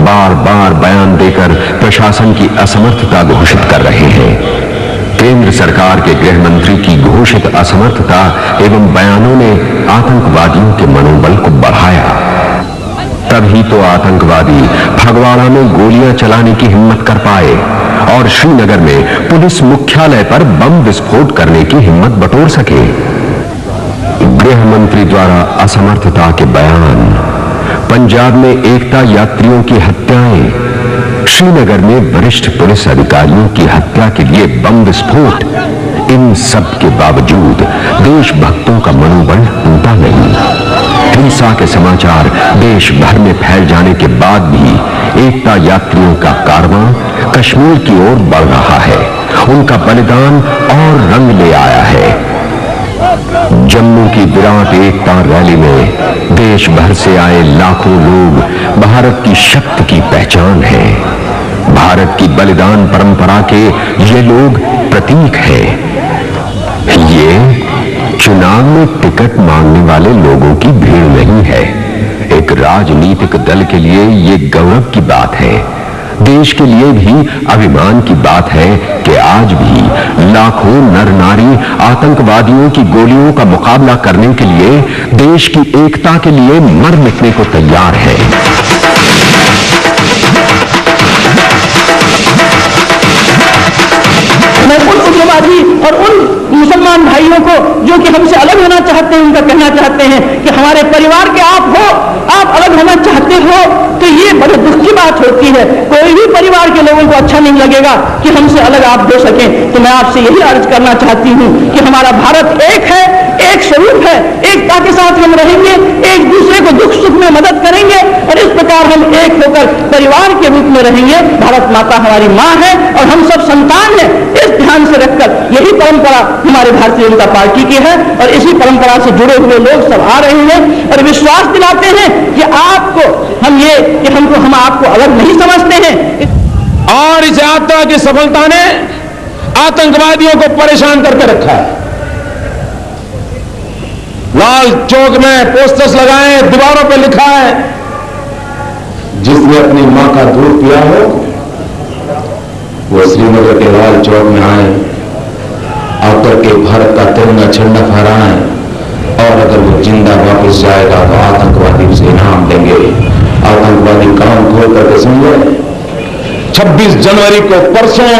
बार बार बयान देकर प्रशासन की असमर्थता घोषित कर रहे हैं। केंद्र सरकार के गृह मंत्री की घोषित असमर्थता एवं बयानों ने आतंकवादियों के मनोबल को बढ़ाया। तभी तो आतंकवादी फगवाड़ा में गोलियां चलाने की हिम्मत कर पाए और श्रीनगर में पुलिस मुख्यालय पर बम विस्फोट करने की हिम्मत बटोर सके। गृह मंत्री द्वारा असमर्थता के बयान, पंजाब में एकता यात्रियों की हत्याएं, श्रीनगर में वरिष्ठ पुलिस अधिकारियों की हत्या के लिए बम विस्फोट, इन सब के बावजूद देशभक्तों का मनोबल टूटा नहीं। हिंसा के समाचार देश भर में फैल जाने के बाद भी एकता यात्रियों का कारवां कश्मीर की ओर बढ़ रहा है। उनका बलिदान और रंग ले आया है। जम्मू की विराट एकता रैली में देश भर से आए लाखों लोग भारत की शक्ति की पहचान है। भारत की बलिदान परंपरा के ये लोग प्रतीक हैं। ये चुनाव में टिकट मांगने वाले लोगों की भीड़ नहीं है। एक राजनीतिक दल के लिए ये गौरव की बात है। देश के लिए भी अभिमान की बात है कि आज भी लाखों नर नारी आतंकवादियों की गोलियों का मुकाबला करने के लिए देश की एकता के लिए मर मिटने को तैयार है। मैं उन उग्रवादी और उन मुसलमान भाइयों को जो कि हमसे अलग होना चाहते हैं उनका कहना चाहते हैं कि हमारे परिवार के आप हो, आप अलग होना चाहते हो तो ये बड़े दुख की बात होती है। कोई भी परिवार के लोगों को अच्छा नहीं लगेगा कि हमसे अलग आप हो सकें। तो मैं आपसे यही अर्ज करना चाहती हूँ कि हमारा भारत एक है, एक स्वरूप है, एकता के साथ हम रहेंगे, एक दूसरे को दुख सुख में मदद करेंगे और इस प्रकार हम एक होकर परिवार के रूप में रहेंगे। भारत माता हमारी माँ है और हम सब संतान हैं। इस ध्यान से रखकर यही परंपरा हमारे भारतीय जनता पार्टी की है और इसी परंपरा से जुड़े हुए लोग सब आ रहे हैं और विश्वास दिलाते हैं कि आपको हम आपको अलग नहीं समझते हैं। और इस यात्रा की सफलता ने आतंकवादियों को परेशान करके रखा है। लाल चौक में पोस्टर्स लगाए, दीवारों पर लिखा है, जिसने अपनी मां का दूध पिया हो वो श्रीनगर के लाल चौक में आए, आकर के भारत का तिरंगा झंडा फहराएं और अगर वो जिंदा वापस जाएगा तो आतंकवादी उसे इनाम देंगे। आतंकवादी काम खोल करके समझे। 26 जनवरी को परसों,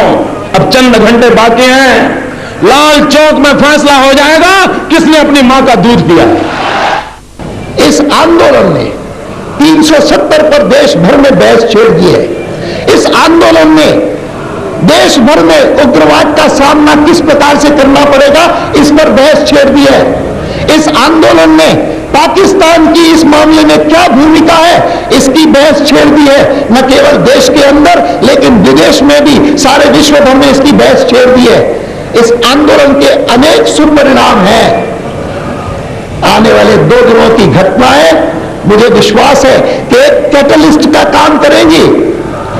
अब चंद घंटे बाकी हैं, लाल चौक में फैसला हो जाएगा किसने अपनी मां का दूध पिया। इस आंदोलन ने 370 पर देश भर में बहस छेड़ दी है। इस आंदोलन ने देश भर में उग्रवाद का सामना किस प्रकार से करना पड़ेगा, इस पर बहस छेड़ दी है। इस आंदोलन ने पाकिस्तान की इस मामले में क्या भूमिका है, इसकी बहस छेड़ दी है। न केवल देश के अंदर लेकिन विदेश में भी, सारे विश्व भर में इसकी बहस छेड़ दी है। इस आंदोलन के अनेक शुभ परिणाम हैं। आने वाले 2 दिनों की घटनाएं मुझे विश्वास है कि एक कैटलिस्ट का काम करेंगी,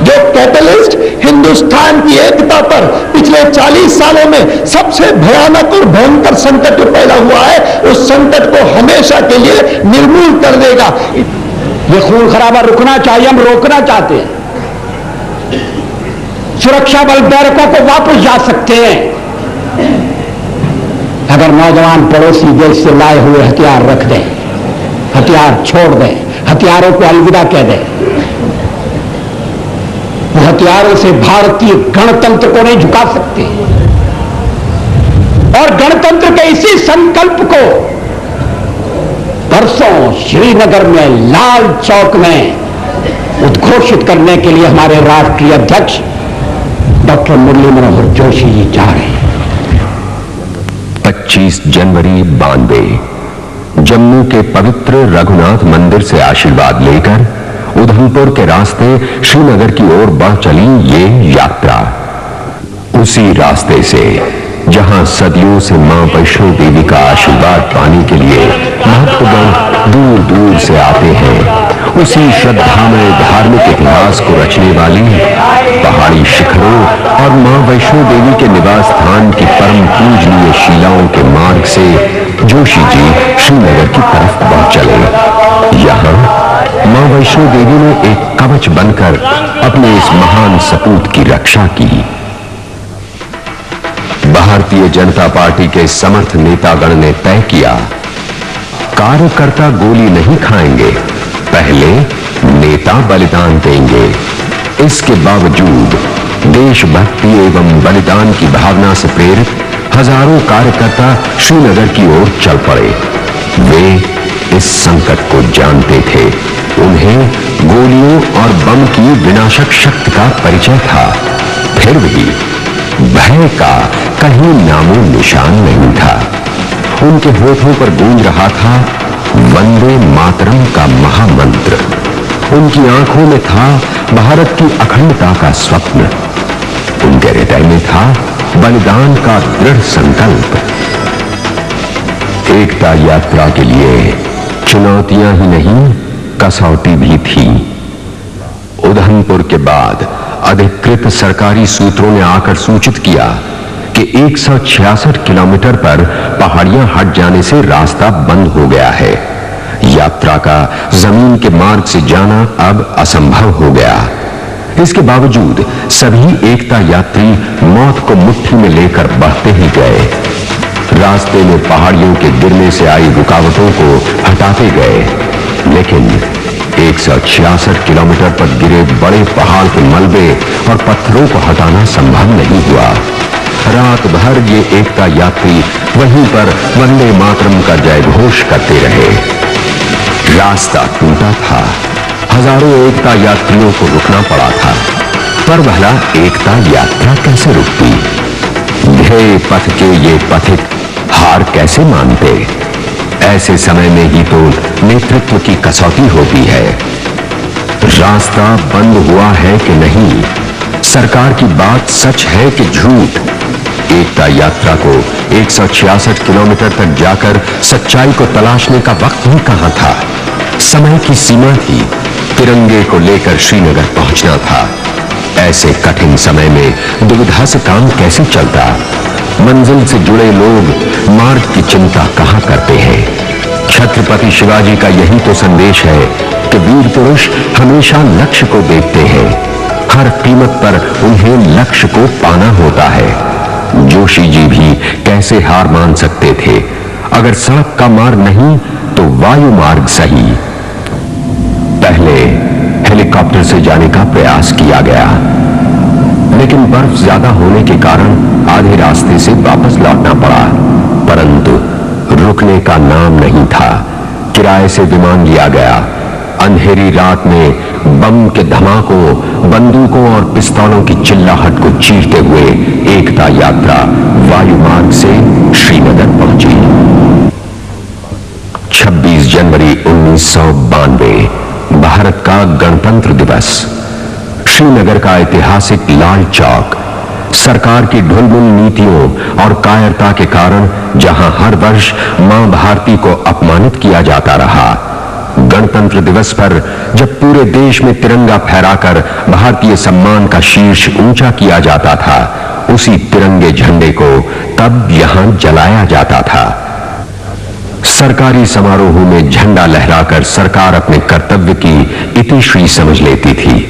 जो कैटलिस्ट हिंदुस्तान की एकता पर पिछले 40 सालों में सबसे भयानक और भयंकर संकट जो पैदा हुआ है, उस संकट को हमेशा के लिए निर्मूल कर देगा। ये खून खराबा रुकना चाहिए, हम रोकना चाहते हैं। सुरक्षा बल बैरकों को वापस जा सकते हैं अगर नौजवान पड़ोसी देश से लाए हुए हथियार रख दें, हथियार छोड़ दें, हथियारों को अलविदा कह दें। वो हथियारों से भारतीय गणतंत्र को नहीं झुका सकते। और गणतंत्र के इसी संकल्प को परसों श्रीनगर में लाल चौक में उद्घोषित करने के लिए हमारे राष्ट्रीय अध्यक्ष डॉक्टर मुरली मनोहर जोशी जी जा रहे हैं। 25 जनवरी 92 जम्मू के पवित्र रघुनाथ मंदिर से आशीर्वाद लेकर उधमपुर के रास्ते श्रीनगर की ओर बढ़ चली ये यात्रा। उसी रास्ते से जहां सदियों से मां वैष्णो देवी का आशीर्वाद पाने के लिए भक्तगण दूर दूर से आते हैं, उसी श्रद्धामय धार्मिक इतिहास को रचने वाली पहाड़ी शिखरों और मां वैष्णो देवी के निवास स्थान की परम पूजनीय शिलाओं के मार्ग से जोशी जी श्रीनगर की तरफ बढ़ चले। यहाँ मां वैष्णो देवी ने एक कवच बनकर अपने इस महान सपूत की रक्षा की। भारतीय जनता पार्टी के समर्थ नेतागण ने तय किया, कार्यकर्ता गोली नहीं खाएंगे, पहले नेता बलिदान देंगे। इसके बावजूद देशभक्ति एवं बलिदान की भावना से प्रेरित हजारों कार्यकर्ता श्रीनगर की ओर चल पड़े। वे इस संकट को जानते थे, उन्हें गोलियों और बम की विनाशक शक्ति का परिचय था, फिर भी भय का कहीं नामो निशान नहीं था। उनके होठों पर गूंज रहा था वंदे मातरम का महामंत्र। उनकी आंखों में था भारत की अखंडता का स्वप्न। उनके हृदय में था बलिदान का दृढ़ संकल्प। एकता यात्रा के लिए चुनौतियां ही नहीं, कसौटी भी थी। उधमपुर के बाद अधिकृत सरकारी सूत्रों ने आकर सूचित किया कि 166 किलोमीटर पर पहाड़ियां हट जाने से रास्ता बंद हो गया है। यात्रा का जमीन के मार्ग से जाना अब असंभव हो गया। इसके बावजूद सभी एकता यात्री मौत को मुट्ठी में लेकर बढ़ते ही गए। रास्ते में पहाड़ियों के गिरने से आई रुकावटों को हटाते गए, लेकिन 166 किलोमीटर पर गिरे बड़े पहाड़ के मलबे और पत्थरों को हटाना संभव नहीं हुआ। रात भर ये एकता यात्री वहीं पर वंदे मातरम का जयघोष करते रहे। रास्ता टूटा था, हजारों एकता यात्रियों को रुकना पड़ा था, पर भला एकता यात्रा कैसे रुकती? ध्येय पथ के ये पथिक हार कैसे मानते? ऐसे समय में ही तो नेतृत्व की कसौटी होती है। रास्ता बंद हुआ है कि नहीं, सरकार की बात सच है कि झूठ? एकता यात्रा को 166 किलोमीटर तक जाकर सच्चाई को तलाशने का वक्त ही कहां था। समय की सीमा थी, तिरंगे को लेकर श्रीनगर पहुंचना था। ऐसे कठिन समय में दुविधा से काम कैसे चलता? मंजिल से जुड़े लोग मार्ग की चिंता कहां करते हैं? छत्रपति शिवाजी का यही तो संदेश है कि वीर पुरुष हमेशा लक्ष्य को देखते हैं, हर कीमत पर उन्हें लक्ष्य को पाना होता है। जोशी जी भी कैसे हार मान सकते थे? अगर सड़क का मार्ग नहीं तो वायु मार्ग सही। पहले हेलीकॉप्टर से जाने का प्रयास किया गया, लेकिन बर्फ ज्यादा होने के कारण आधे रास्ते से वापस लौटना पड़ा। परंतु रुकने का नाम नहीं था। किराए से विमान लिया गया। अंधेरी रात में बम के धमाकों, बंदूकों और पिस्तौलों की चिल्लाहट को चीरते हुए एकता यात्रा वायु मार्ग से श्रीनगर पहुंची। 26 जनवरी 1992 भारत का गणतंत्र दिवस। श्रीनगर का ऐतिहासिक लाल चौक सरकार की ढुलमुल नीतियों और कायरता के कारण जहां हर वर्ष मां भारती को अपमानित किया जाता रहा, गणतंत्र दिवस पर जब पूरे देश में तिरंगा फहराकर भारतीय सम्मान का शीर्ष ऊंचा किया जाता था, उसी तिरंगे झंडे को तब यहां जलाया जाता था। सरकारी समारोहों में झंडा लहराकर सरकार अपने कर्तव्य की इतिश्री समझ लेती थी।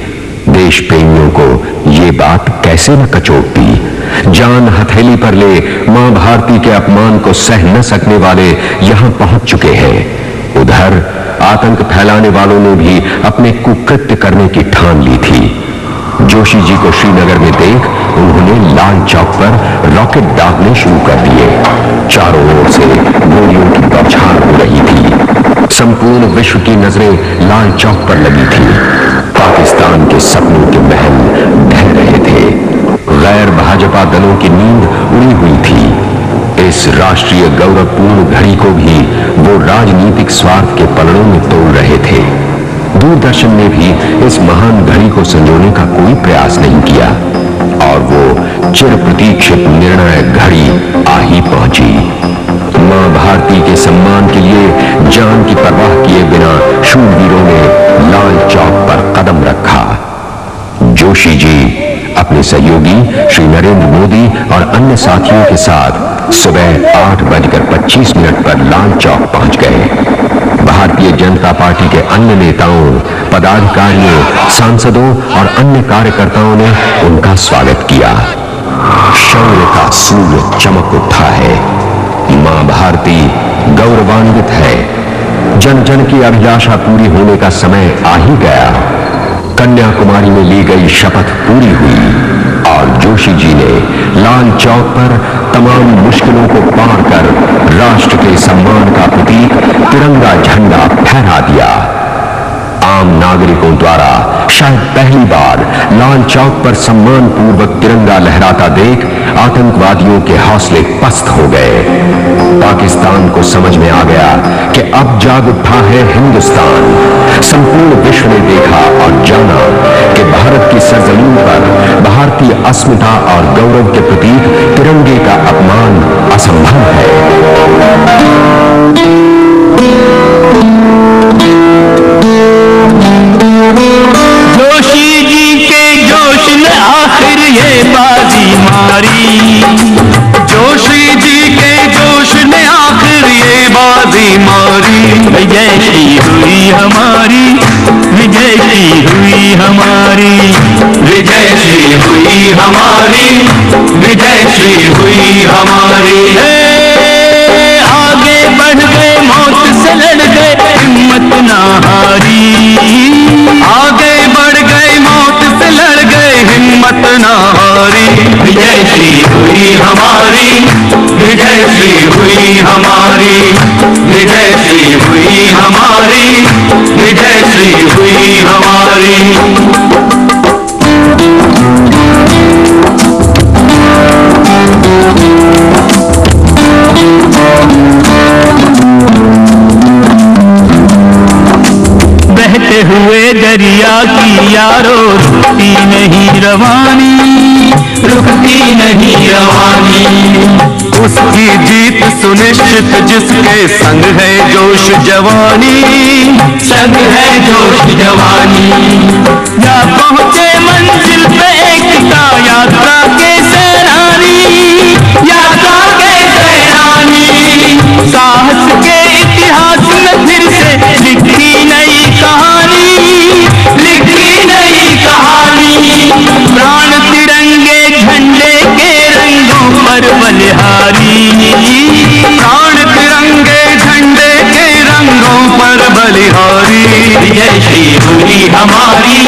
देश प्रेमियों को ये बात कैसे न कचोटती। जान हथेली पर ले मां भारती के अपमान को सह न सकने वाले यहां पहुंच चुके हैं। उधर आतंक फैलाने वालों ने भी अपने कुकृत्य करने की ठान ली थी। जोशी जी को श्रीनगर में देख उन्होंने लाल चौक पर रॉकेट दागने शुरू कर दिए। चारों ओर से गोलियों की बौछार हो रही थी। संपूर्ण विश्व की नजरें लाल चौक पर लगी थी। पाकिस्तान के सपनों के महल ढह रहे थे। गैर भाजपा दलों की नींद उड़ी हुई थी। इस राष्ट्रीय गौरवपूर्ण घड़ी को भी वो राजनीतिक स्वार्थ के पलड़ों में तोड़ रहे थे। दूरदर्शन ने भी इस महान घड़ी को संजोने का कोई प्रयास नहीं किया और वो चिर प्रतीक्षित निर्णायक घड़ी आ ही पहुंची। मां भारती के सम्मान के लिए जान की परवाह किए बिना शूरवीरों ने लाल चौक पर कदम रखा। जोशी जी अपने सहयोगी श्री नरेंद्र मोदी और अन्य साथियों के साथ सुबह 8:25 पर लाल चौक पहुंच गए। भारतीय जनता पार्टी के अन्य नेताओं, पदाधिकारियों, सांसदों और अन्य कार्यकर्ताओं ने उनका स्वागत किया। शौर्य का सूर्य चमक उठा है। मां भारती गौरवान्वित है। जन जन की अभिलाषा पूरी होने का समय आ ही गया। कन्याकुमारी में ली गई शपथ पूरी हुई और जोशी जी ने लाल चौक पर तमाम मुश्किलों को पार कर राष्ट्र के सम्मान का प्रतीक तिरंगा झंडा फहरा दिया। आम नागरिकों द्वारा शायद पहली बार लाल चौक पर सम्मान पूर्वक तिरंगा लहराता देख आतंकवादियों के हौसले पस्त हो गए। पाकिस्तान को समझ में आ गया कि अब जाग उठा है हिंदुस्तान। संपूर्ण विश्व ने देखा और जाना कि भारत की सरजमीन पर भारतीय अस्मिता और गौरव के प्रतीक तिरंगे का अपमान असंभव है। जोशी जी के जोश ने आखिर ये बाजी मारी। जोशी जी के जोश ने आखिर ये बाजी मारी। विजय की हुई हमारी, विजय की हुई हमारी, विजय श्री हुई हमारी, विजय श्री हुई हमारी। आगे बढ़ गए, मौत से लड़ गए, हिम्मत ना हारी। आगे बढ़ गए, मौत से लड़ गए, हिम्मत ना हारी। विजय श्री हुई हमारी, विजय श्री हुई हमारी, विजय श्री हुई हमारी, विजय श्री हुई हमारी। बहते हुए दरिया की यारो रुकती नहीं रवानी, रुकती नहीं रवानी। उसकी जीत सुनिश्चित जिसके संग है जोश जवानी, संग है जोश जवानी। या पहुंचे मंजिल पे एकता यात्रा के सैलानी, यात्रा के सैलानी। साहस के इतिहास में फिर से लिखी नई कहानी, लिखी नई कहानी। प्राण तिरंगे झंडे के रंगों पर बलिहारी, प्राण तिरंगे झंडे के रंगों पर बलिहारी विजय श्री हुई हमारी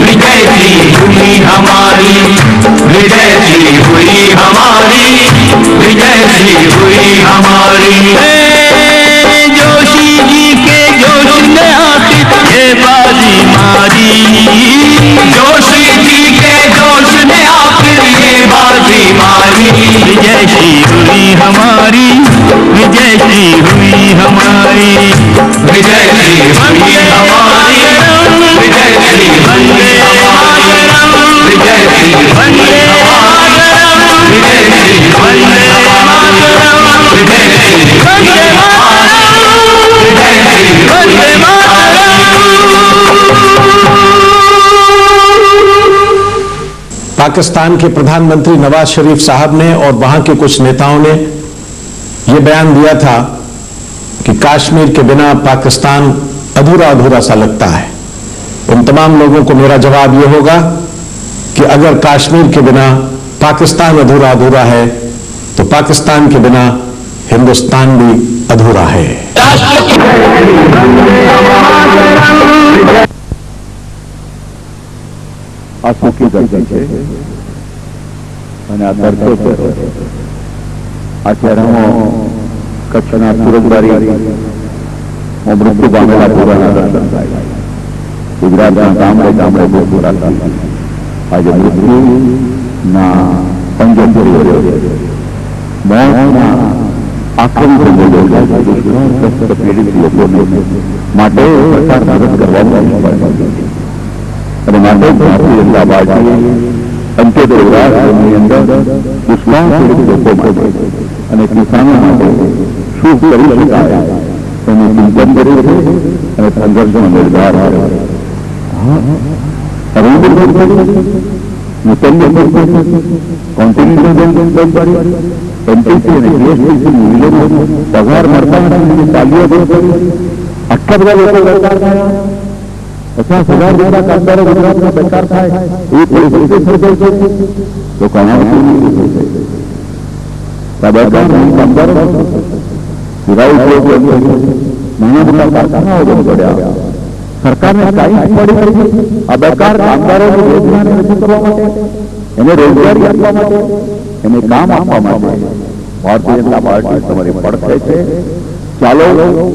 विजय श्री हुई हमारी विजय श्री हुई हमारी विजय श्री हुई हमारी। जोशी जी के जोश ने आखिर ये बाजी मारी जोशी जी के जोश ने आखिर ये बाजी मारी विजय श्री हुई हमारी विजय श्री हुई हमारी विजय श्री हुई हमारी विजय श्री वंदे मातरम विजय श्री वंदे मातरम विजय श्री वंदे मातरम विजय श्री वंदे मातरम विजय श्री वंदे मातरम। पाकिस्तान के प्रधानमंत्री नवाज शरीफ साहब ने और वहां के कुछ नेताओं ने यह बयान दिया था कि कश्मीर के बिना पाकिस्तान अधूरा अधूरा सा लगता है। उन तमाम लोगों को मेरा जवाब यह होगा कि अगर कश्मीर के बिना पाकिस्तान अधूरा अधूरा है तो पाकिस्तान के बिना हिंदुस्तान भी अधूरा है। આસુકી ગરજી છે અને આ તડકો છે અત્યારે હું કચ્છના સુરતબારી મૃત્યુ પામેલા પૂરાના દર્શન થાય ગુજરાતના ગામડે ગામડે બહુ પૂરા થાય આજે મૃત્યુના પંજો ફરી રહ્યો છે મોતના આક્રમક દુષ્કર્મગ્રસ્ત પીડિત લોકોને માટે સરકાર મદદ કરવામાં અને માટે ભારતીય જનતા પાર્ટી અંત્યોદય રાજ્યની અંદર દુષ્કાળ પીડિત લોકો માટે અને કિસાનો માટે શું કરી શકાય એનું ચિંતન કર્યું છે અને સંઘર્ષનો નિર્ધાર કર્યો છે। કોન્ટિન્યુઅલ એમટીસી અને જીએસટીસી મિલોનો પગાર મળતા નથી ચાલીઓ આટલા બધા લોકો બેકાર થયા 50,000 જેટલા કામદારો ગુજરાતમાં બેકાર થાય એ પરિસ્થિતિ સર્જાઈ છે તો ઘણા બેકાર કામદારો સિવાય નાના મોટા કારખાનાઓ બંધ પડ્યા સરકારને કાંઈ પડી આ બેકાર કામદારોને રોજગાર રજૂ કરવા માટે એને રોજગારી આપવા માટે એને કામ આપવા માટે ભારતીય જનતા પાર્ટી તમારી પડખે છે। ચાલો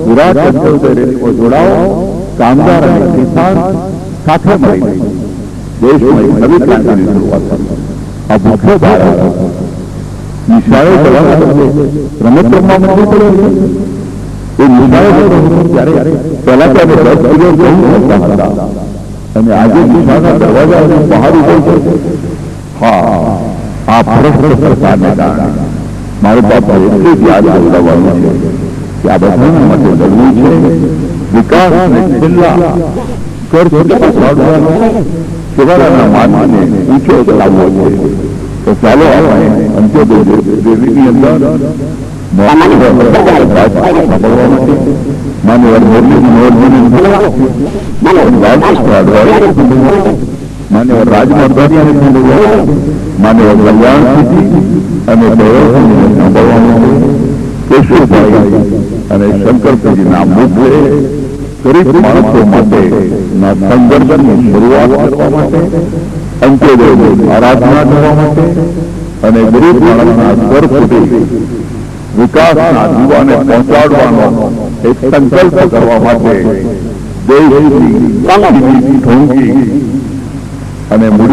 વિરાટ અંત્યોદય રેલીમાં જોડાઓ કામદાર અને કિસાન સાથે મળીને દેશમાં નવી ક્રાંતિની શરૂઆત કરી આ ભૂખ્યો ભારત નિશાળો ચલાવવા બદલે રમત રમવા માંગવું પડે એ નિશાળો ત્યારે પહેલા તો અમે 10 કિલો ઘઉં મળતા હતા અને આજે નિશાળના દરવાજા બહાર ઉભો છે। હા આ ભ્રષ્ટ સરકારને કારણે મારું બાપ એટલું જ યાદ કરાવવાનું છે કે આ બધાના માટે જરૂરી છે વિકાસને છેલ્લા કર સેવાના માનને ઊંચો ચલાવવો છે। તો ચાલો આપણે અંત્યોદય રેલીની અંદર માન્યવર માન્યવર રાજમંત્રીને માન્યવર કલ્યાણસિંહજી અને સાંભળવાનું છે કેશુભાઈ અને શંકરસિંહજીના મુદ્દે ગરીબ માણસો માટેના સંગઠનની શરૂઆત કરવા માટે અંત્યોદયની આરાધના કરવા માટે અને ગરીબ માણસના સ્વર સુધી વિકાસના દીવાને પહોંચાડવાનો એક સંકલ્પ કરવા માટે દેશની ઢોંગી અને